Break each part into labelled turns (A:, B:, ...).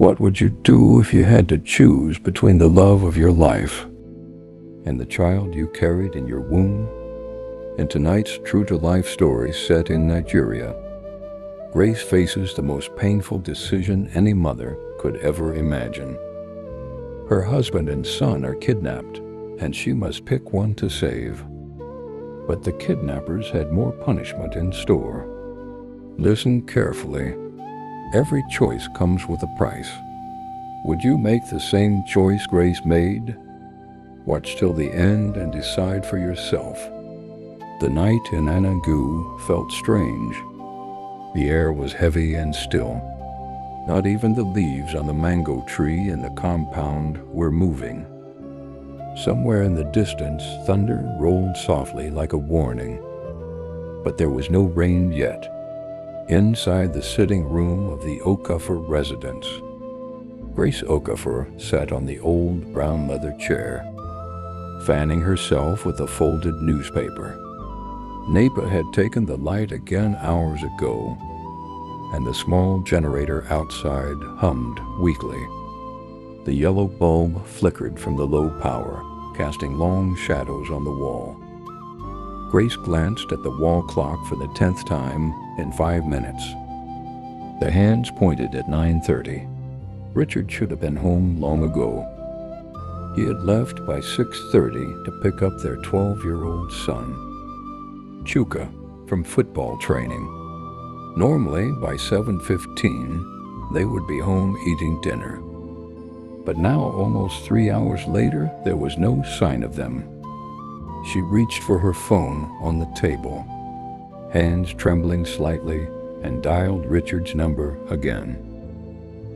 A: What would you do if you had to choose between the love of your life and the child you carried in your womb? In tonight's true-to-life story set in Nigeria, Grace faces the most painful decision any mother could ever imagine. Her husband and son are kidnapped, and she must pick one to save. But the kidnappers had more punishment in store. Listen carefully. Every choice comes with a price. Would you make the same choice Grace made? Watch till the end and decide for yourself. The night in Anangu felt strange. The air was heavy and still. Not even the leaves on the mango tree in the compound were moving. Somewhere in the distance, thunder rolled softly like a warning. But there was no rain yet. Inside the sitting room of the Okafor residence, Grace Okafor sat on the old brown leather chair, fanning herself with a folded newspaper. NEPA had taken the light again hours ago, and the small generator outside hummed weakly. The yellow bulb flickered from the low power, casting long shadows on the wall. Grace glanced at the wall clock for the 10th time in 5 minutes. The hands pointed at 9:30. Richard should have been home long ago. He had left by 6:30 to pick up their 12-year-old son, Chuka, from football training. Normally, by 7:15, they would be home eating dinner. But now, almost 3 hours later, there was no sign of them. She reached for her phone on the table, hands trembling slightly, and dialed Richard's number again.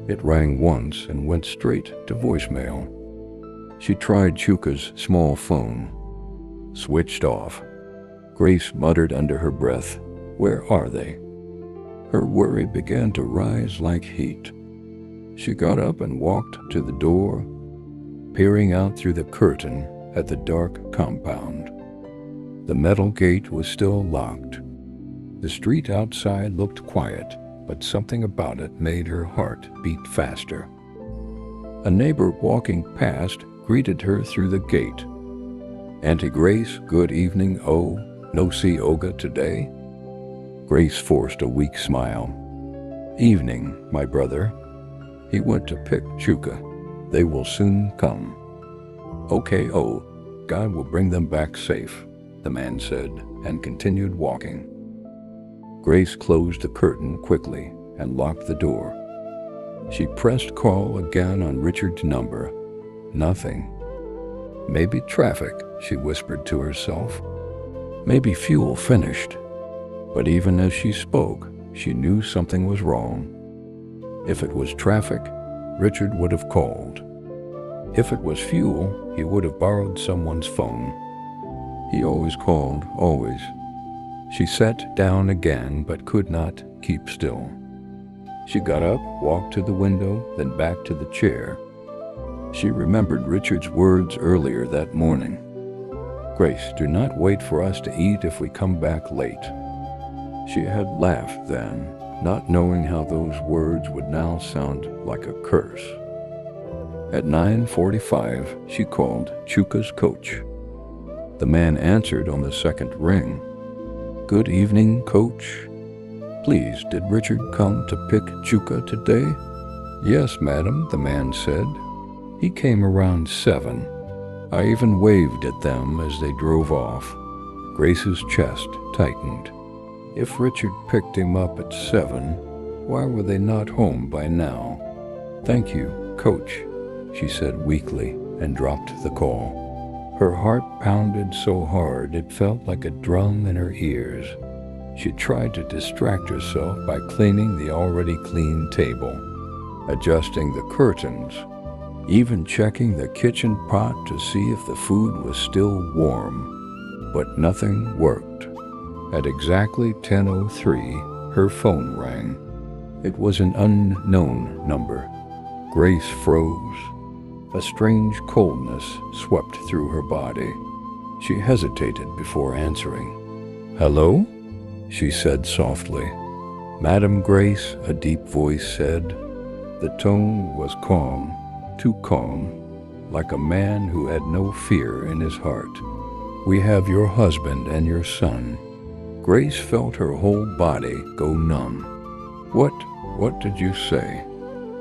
A: It rang once and went straight to voicemail. She tried Chuka's small phone. Switched off. Grace muttered under her breath, "Where are they?" Her worry began to rise like heat. She got up and walked to the door, peering out through the curtain at the dark compound. The metal gate was still locked. The street outside looked quiet, but something about it made her heart beat faster. A neighbor walking past greeted her through the gate. "Auntie Grace, good evening. Oh, no see Oga today?" Grace forced a weak smile. "Evening, my brother. He went to pick Chuka. They will soon come." "Okay, oh, God will bring them back safe," the man said, and continued walking. Grace closed the curtain quickly and locked the door. She pressed call again on Richard's number. Nothing. "Maybe traffic," she whispered to herself. "Maybe fuel finished." But even as she spoke, she knew something was wrong. If it was traffic, Richard would have called. If it was fuel, he would have borrowed someone's phone. He always called, always. She sat down again, but could not keep still. She got up, walked to the window, then back to the chair. She remembered Richard's words earlier that morning. "Grace, do not wait for us to eat if we come back late." She had laughed then, not knowing how those words would now sound like a curse. At 9:45, she called Chuka's coach. The man answered on the second ring. "Good evening, coach. Please, did Richard come to pick Chuka today?" "Yes, madam," the man said. "He came around 7. I even waved at them as they drove off." Grace's chest tightened. If Richard picked him up at 7, why were they not home by now? "Thank you, coach," she said weakly, and dropped the call. Her heart pounded so hard it felt like a drum in her ears. She tried to distract herself by cleaning the already clean table, adjusting the curtains, even checking the kitchen pot to see if the food was still warm. But nothing worked. At exactly 10:03, her phone rang. It was an unknown number. Grace froze. A strange coldness swept through her body. She hesitated before answering. "Hello?" she said softly. "Madam Grace," a deep voice said. The tone was calm, too calm, like a man who had no fear in his heart. "We have your husband and your son." Grace felt her whole body go numb. What did you say?"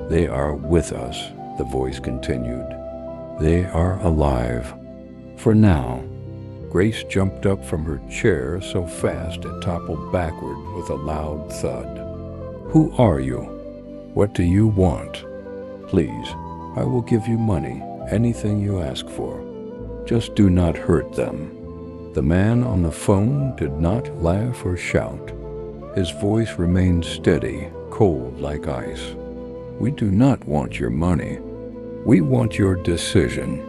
A: "They are with us," the voice continued. "They are alive. For now." Grace jumped up from her chair so fast it toppled backward with a loud thud. "Who are you? What do you want? Please, I will give you money, anything you ask for. Just do not hurt them." The man on the phone did not laugh or shout. His voice remained steady, cold like ice. "We do not want your money. We want your decision."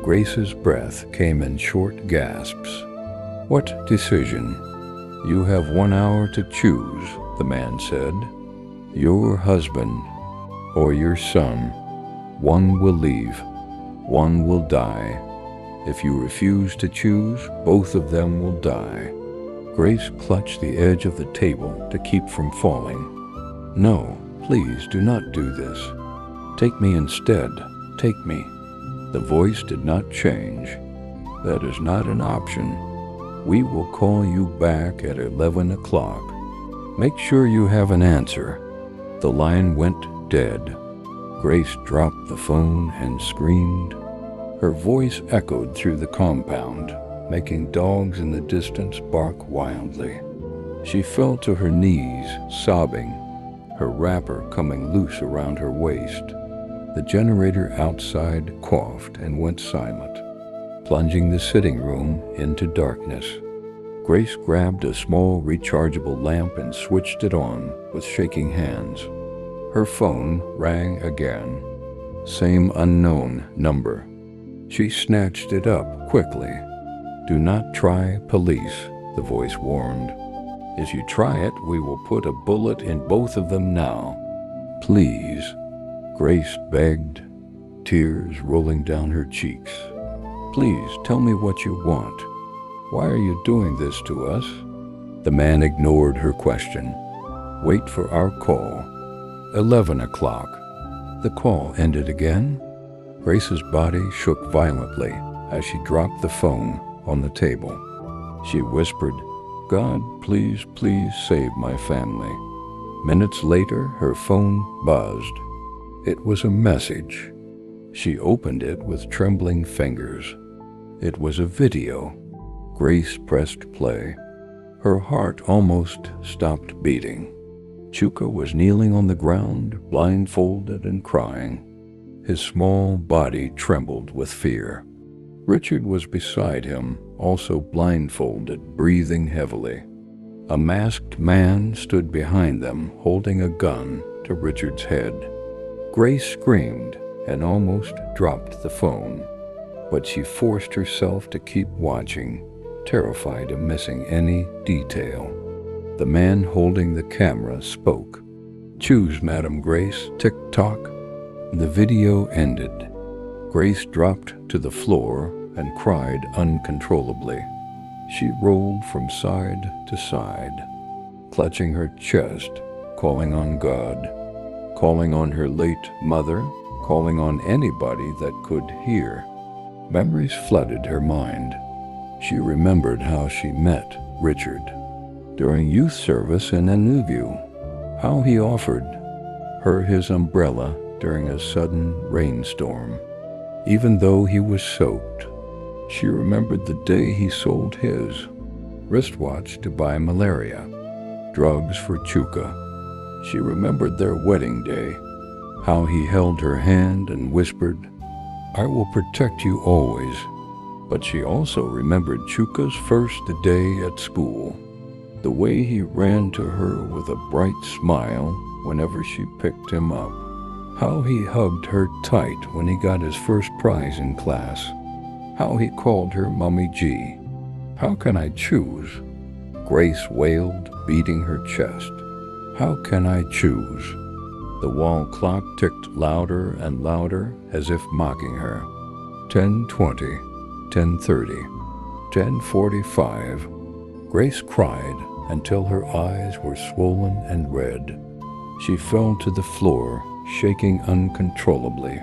A: Grace's breath came in short gasps. "What decision?" "You have 1 hour to choose," the man said. "Your husband or your son. One will leave. One will die. If you refuse to choose, both of them will die." Grace clutched the edge of the table to keep from falling. "No, please do not do this. Take me instead. Take me." The voice did not change. "That is not an option. We will call you back at 11 o'clock. Make sure you have an answer." The line went dead. Grace dropped the phone and screamed. Her voice echoed through the compound, making dogs in the distance bark wildly. She fell to her knees, sobbing, her wrapper coming loose around her waist. The generator outside coughed and went silent, plunging the sitting room into darkness. Grace grabbed a small rechargeable lamp and switched it on with shaking hands. Her phone rang again. Same unknown number. She snatched it up quickly. "Do not try police," the voice warned. "If you try it, we will put a bullet in both of them now. Please." Grace begged, tears rolling down her cheeks. "Please tell me what you want. Why are you doing this to us?" The man ignored her question. "Wait for our call. 11 o'clock. The call ended again. Grace's body shook violently as she dropped the phone on the table. She whispered, "God, please, please save my family." Minutes later, her phone buzzed. It was a message. She opened it with trembling fingers. It was a video. Grace pressed play. Her heart almost stopped beating. Chuka was kneeling on the ground, blindfolded and crying. His small body trembled with fear. Richard was beside him, also blindfolded, breathing heavily. A masked man stood behind them, holding a gun to Richard's head. Grace screamed and almost dropped the phone, but she forced herself to keep watching, terrified of missing any detail. The man holding the camera spoke. "Choose, Madam Grace, tick-tock." The video ended. Grace dropped to the floor and cried uncontrollably. She rolled from side to side, clutching her chest, calling on God, calling on her late mother, calling on anybody that could hear. Memories flooded her mind. She remembered how she met Richard during youth service in Anuvu, how he offered her his umbrella during a sudden rainstorm, even though he was soaked. She remembered the day he sold his wristwatch to buy malaria, drugs for Chuka. She remembered their wedding day, how he held her hand and whispered, "I will protect you always." But she also remembered Chuka's first day at school, the way he ran to her with a bright smile whenever she picked him up, how he hugged her tight when he got his first prize in class, how he called her Mommy G. "How can I choose?" Grace wailed, beating her chest. "How can I choose?" The wall clock ticked louder and louder as if mocking her. 10:20, 10:30, 10:45. Grace cried until her eyes were swollen and red. She fell to the floor, shaking uncontrollably,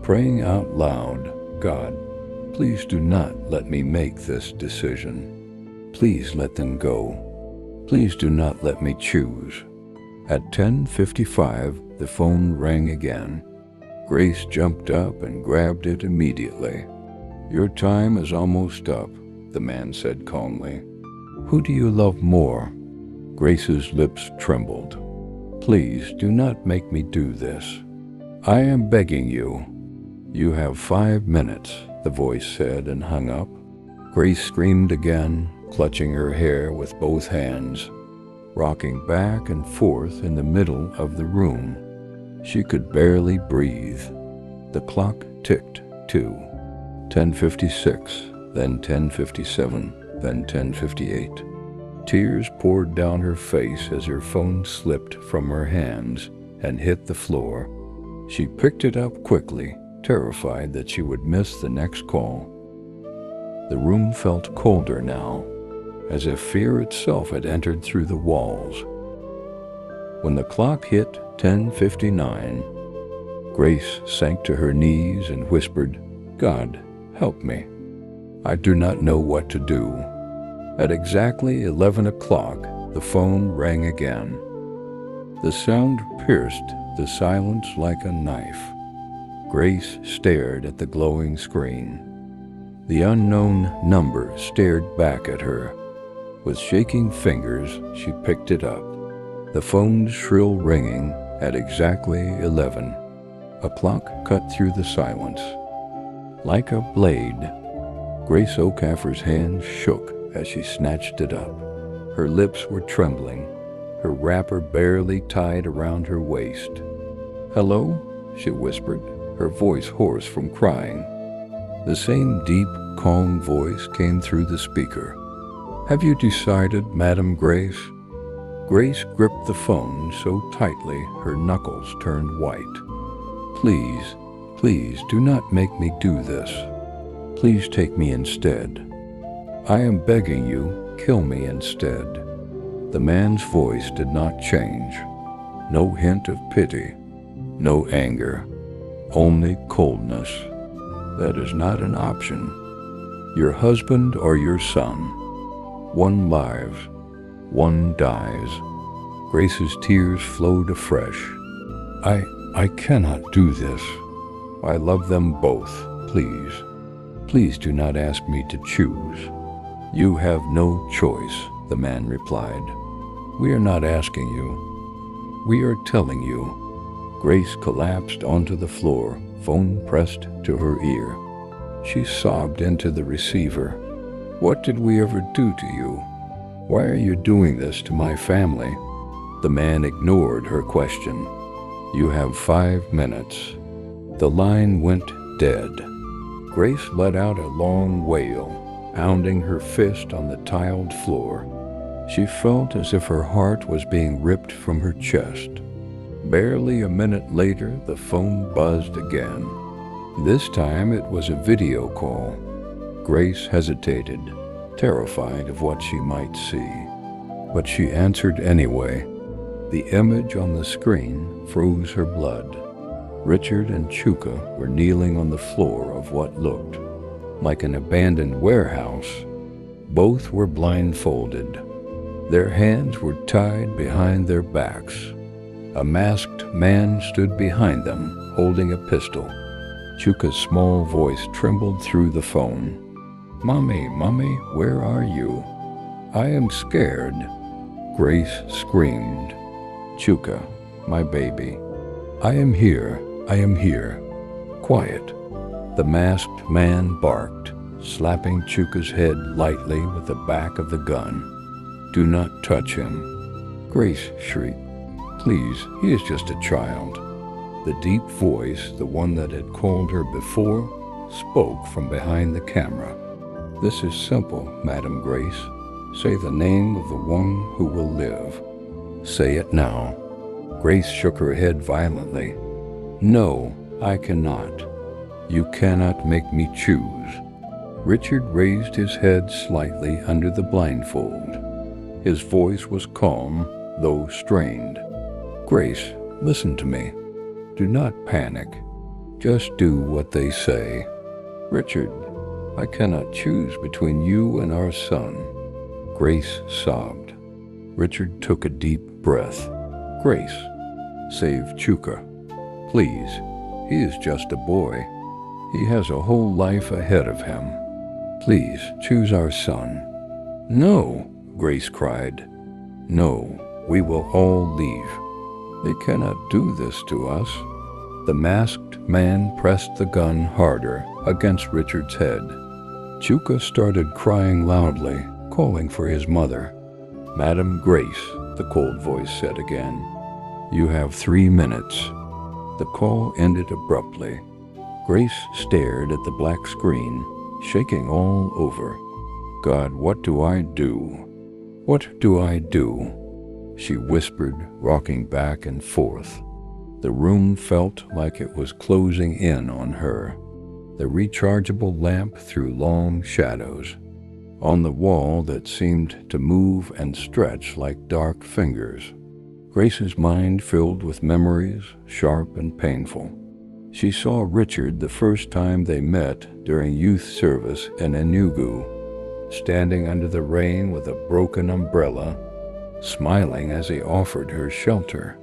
A: praying out loud, "God, please do not let me make this decision. Please let them go. Please do not let me choose." At 10:55, the phone rang again. Grace jumped up and grabbed it immediately. "Your time is almost up," the man said calmly. "Who do you love more?" Grace's lips trembled. "Please do not make me do this. I am begging you." "You have 5 minutes," the voice said, and hung up. Grace screamed again, clutching her hair with both hands, rocking back and forth in the middle of the room. She could barely breathe. The clock ticked too. 10:56, then 10:57, then 10:58. Tears poured down her face as her phone slipped from her hands and hit the floor. She picked it up quickly, terrified that she would miss the next call. The room felt colder now, as if fear itself had entered through the walls. When the clock hit 10:59, Grace sank to her knees and whispered, "God, help me. I do not know what to do." At exactly 11 o'clock, the phone rang again. The sound pierced the silence like a knife. Grace stared at the glowing screen. The unknown number stared back at her. With shaking fingers, she picked it up. The phone's shrill ringing at exactly 11. A clock cut through the silence. Like a blade, Grace O'Caffer's hands shook as she snatched it up. Her lips were trembling, her wrapper barely tied around her waist. "Hello?" she whispered, her voice hoarse from crying. The same deep, calm voice came through the speaker. "Have you decided, Madam Grace?" Grace gripped the phone so tightly her knuckles turned white. "Please, please do not make me do this. Please take me instead. I am begging you, kill me instead." The man's voice did not change. No hint of pity, no anger, only coldness. "That is not an option. Your husband or your son. One lives, one dies." Grace's tears flowed afresh. I cannot do this. I love them both, please. Please do not ask me to choose." "You have no choice," the man replied. "We are not asking you. We are telling you." Grace collapsed onto the floor, phone pressed to her ear. She sobbed into the receiver. "What did we ever do to you? Why are you doing this to my family?" The man ignored her question. "You have 5 minutes." The line went dead. Grace let out a long wail, pounding her fist on the tiled floor. She felt as if her heart was being ripped from her chest. Barely a minute later, the phone buzzed again. This time it was a video call. Grace hesitated, terrified of what she might see. But she answered anyway. The image on the screen froze her blood. Richard and Chuka were kneeling on the floor of what looked like an abandoned warehouse. Both were blindfolded. Their hands were tied behind their backs. A masked man stood behind them, holding a pistol. Chuka's small voice trembled through the phone. "Mommy, Mommy, where are you? I am scared." Grace screamed. "Chuka, my baby. I am here. I am here. Quiet." The masked man barked, slapping Chuka's head lightly with the back of the gun. "Do not touch him." Grace shrieked. "Please, he is just a child." The deep voice, the one that had called her before, spoke from behind the camera. "This is simple, Madam Grace. Say the name of the one who will live. Say it now." Grace shook her head violently. "No, I cannot. You cannot make me choose." Richard raised his head slightly under the blindfold. His voice was calm, though strained. "Grace, listen to me. Do not panic. Just do what they say. Richard, I cannot choose between you and our son. Grace sobbed. Richard took a deep breath. Grace, save Chuka. Please, he is just a boy. He has a whole life ahead of him. Please, choose our son. No, Grace cried. No, we will all leave. They cannot do this to us. The masked man pressed the gun harder against Richard's head. Chuka started crying loudly, calling for his mother. Madam Grace, the cold voice said again. You have 3 minutes. The call ended abruptly. Grace stared at the black screen, shaking all over. God, what do I do? What do I do? She whispered, rocking back and forth. The room felt like it was closing in on her. The rechargeable lamp threw long shadows on the wall that seemed to move and stretch like dark fingers. Grace's mind filled with memories, sharp and painful. She saw Richard the first time they met during youth service in Enugu, standing under the rain with a broken umbrella, smiling as he offered her shelter.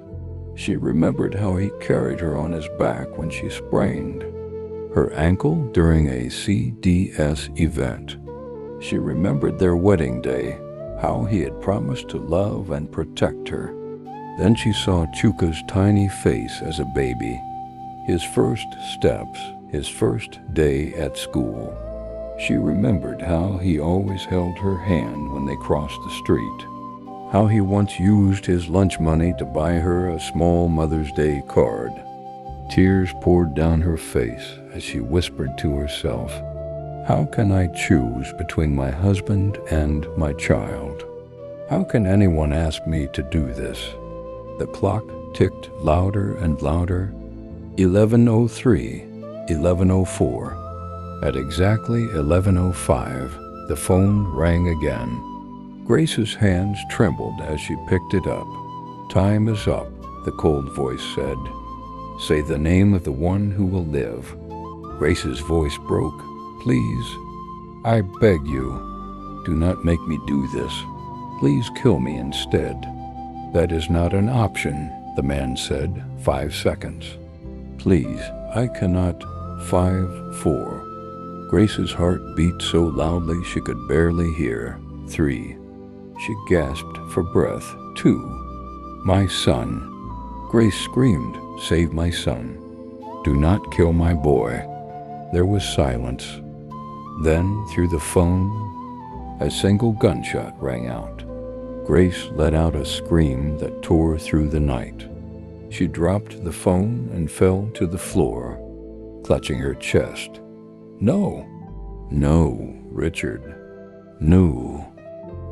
A: She remembered how he carried her on his back when she sprained her ankle during a CDS event. She remembered their wedding day, how he had promised to love and protect her. Then she saw Chuka's tiny face as a baby, his first steps, his first day at school. She remembered how he always held her hand when they crossed the street, how he once used his lunch money to buy her a small Mother's Day card. Tears poured down her face as she whispered to herself, how can I choose between my husband and my child? How can anyone ask me to do this? The clock ticked louder and louder. 11:03, 11:04. At exactly 11:05, the phone rang again. Grace's hands trembled as she picked it up. Time is up, the cold voice said. Say the name of the one who will live. Grace's voice broke. Please, I beg you, do not make me do this. Please kill me instead. That is not an option, the man said, 5 seconds. Please, I cannot. 5, 4. Grace's heart beat so loudly she could barely hear. 3. She gasped for breath. 2. My son. Grace screamed, save my son. Do not kill my boy. There was silence. Then, through the phone, a single gunshot rang out. Grace let out a scream that tore through the night. She dropped the phone and fell to the floor, clutching her chest. No, no, Richard, no.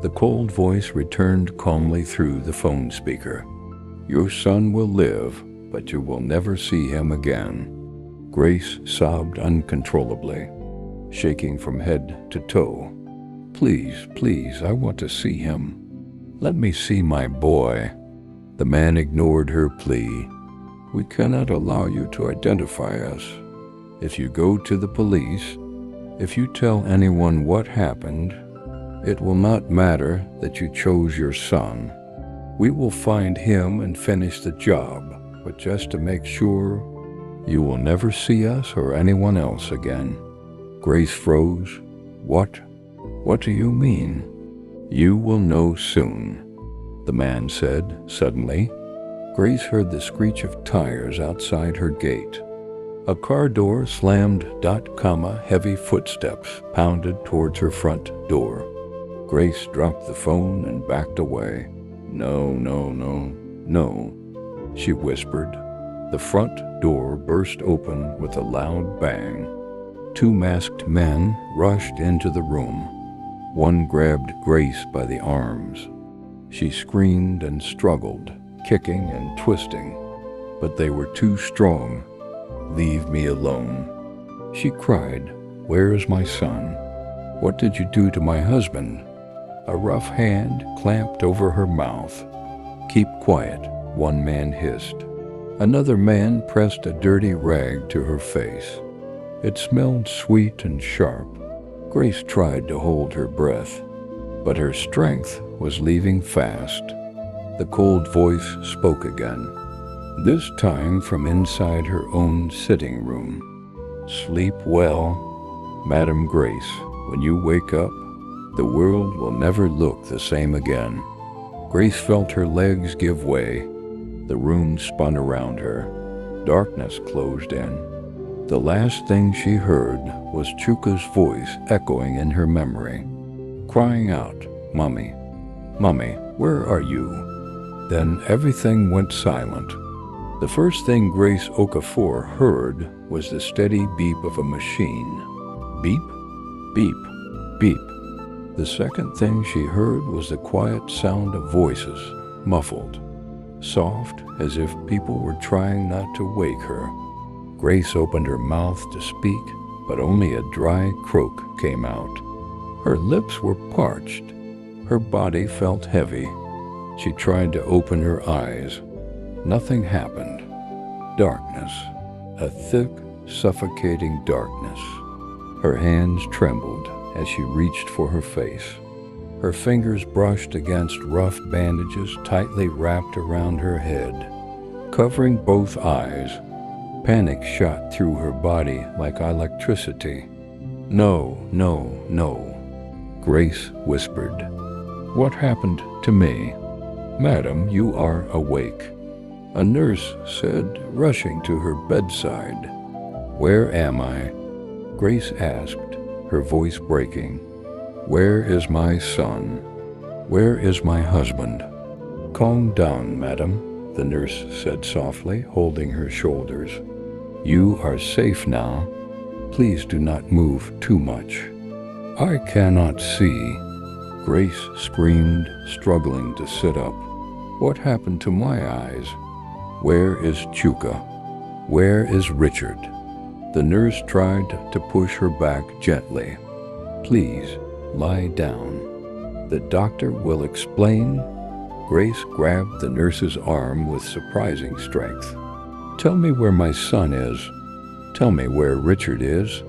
A: The cold voice returned calmly through the phone speaker. Your son will live, but you will never see him again. Grace sobbed uncontrollably, shaking from head to toe. Please, please, I want to see him. Let me see my boy. The man ignored her plea. We cannot allow you to identify us. If you go to the police, if you tell anyone what happened, it will not matter that you chose your son. We will find him and finish the job, but just to make sure, you will never see us or anyone else again. Grace froze. What? What do you mean? You will know soon, the man said suddenly. Grace heard the screech of tires outside her gate. A car door slammed. Heavy footsteps pounded towards her front door. Grace dropped the phone and backed away. No, no, no, no, she whispered. The front door burst open with a loud bang. 2 masked men rushed into the room. One grabbed Grace by the arms. She screamed and struggled, kicking and twisting, but they were too strong. Leave me alone, she cried. Where is my son? What did you do to my husband? A rough hand clamped over her mouth. Keep quiet, one man hissed. Another man pressed a dirty rag to her face. It smelled sweet and sharp. Grace tried to hold her breath, but her strength was leaving fast. The cold voice spoke again, this time from inside her own sitting room. "Sleep well, Madam Grace. When you wake up, the world will never look the same again." Grace felt her legs give way. The room spun around her. Darkness closed in. The last thing she heard was Chuka's voice echoing in her memory, crying out, "Mummy, Mummy, where are you?" Then everything went silent. The first thing Grace Okafor heard was the steady beep of a machine. Beep, beep, beep. The second thing she heard was the quiet sound of voices, muffled, soft, as if people were trying not to wake her. Grace opened her mouth to speak, but only a dry croak came out. Her lips were parched. Her body felt heavy. She tried to open her eyes. Nothing happened. Darkness, a thick, suffocating darkness. Her hands trembled as she reached for her face. Her fingers brushed against rough bandages tightly wrapped around her head, covering both eyes. Panic shot through her body like electricity. "No, no, no," Grace whispered. "What happened to me?" "Madam, you are awake," a nurse said, rushing to her bedside. "Where am I?" Grace asked, her voice breaking. "Where is my son? Where is my husband?" "Calm down, madam," the nurse said softly, holding her shoulders. "You are safe now. Please do not move too much." "I cannot see," Grace screamed, struggling to sit up. "What happened to my eyes? Where is Chuka? Where is Richard?" The nurse tried to push her back gently. "Please, lie down. The doctor will explain." Grace grabbed the nurse's arm with surprising strength. "Tell me where my son is. Tell me where Richard is."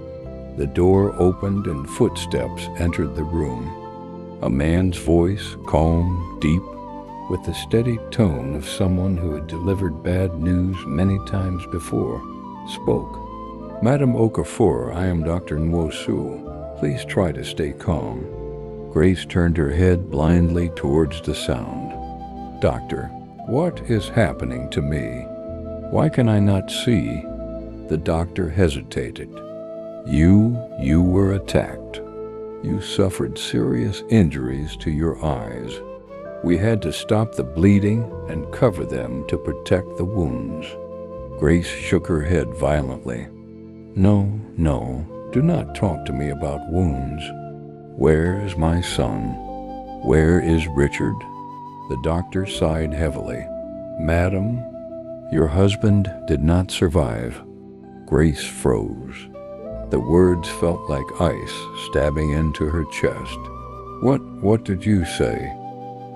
A: The door opened and footsteps entered the room. A man's voice, calm, deep, with the steady tone of someone who had delivered bad news many times before, spoke. "Madam Okafor, I am Dr. Nwosu. Please try to stay calm." Grace turned her head blindly towards the sound. "Doctor, what is happening to me? Why can I not see?" The doctor hesitated. You were attacked. You suffered serious injuries to your eyes. We had to stop the bleeding and cover them to protect the wounds." Grace shook her head violently. No, do not talk to me about wounds. Where is my son? Where is Richard? The doctor sighed heavily. "Madam, your husband did not survive." Grace froze. The words felt like ice stabbing into her chest. What did you say?"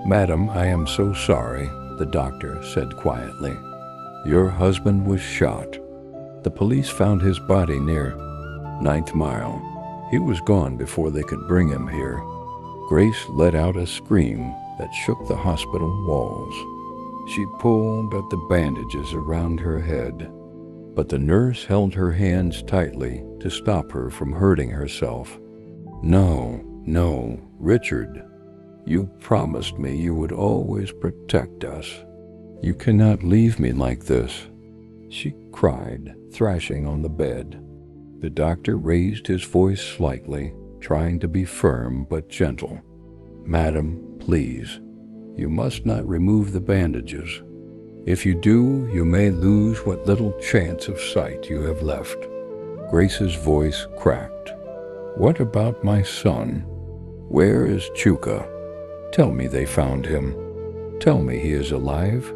A: "Madam, I am so sorry," the doctor said quietly. "Your husband was shot. The police found his body near 9th Mile. He was gone before they could bring him here." Grace let out a scream that shook the hospital walls. She pulled at the bandages around her head, but the nurse held her hands tightly to stop her from hurting herself. No, Richard. You promised me you would always protect us. You cannot leave me like this," she cried, thrashing on the bed. The doctor raised his voice slightly, trying to be firm but gentle. "Madam, please, you must not remove the bandages. If you do, you may lose what little chance of sight you have left." Grace's voice cracked. "What about my son? Where is Chuka? Tell me they found him. Tell me he is alive."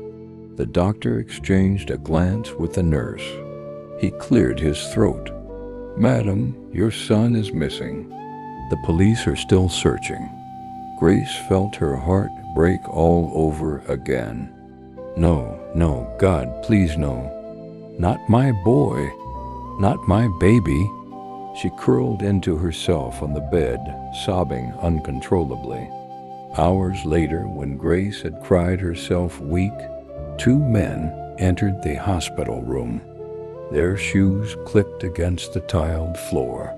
A: The doctor exchanged a glance with the nurse. He cleared his throat. "Madam, your son is missing. The police are still searching." Grace felt her heart break all over again. No, No, God, please no. Not my boy. Not my baby. She curled into herself on the bed, sobbing uncontrollably. Hours later, when Grace had cried herself weak, two men entered the hospital room. Their shoes clicked against the tiled floor.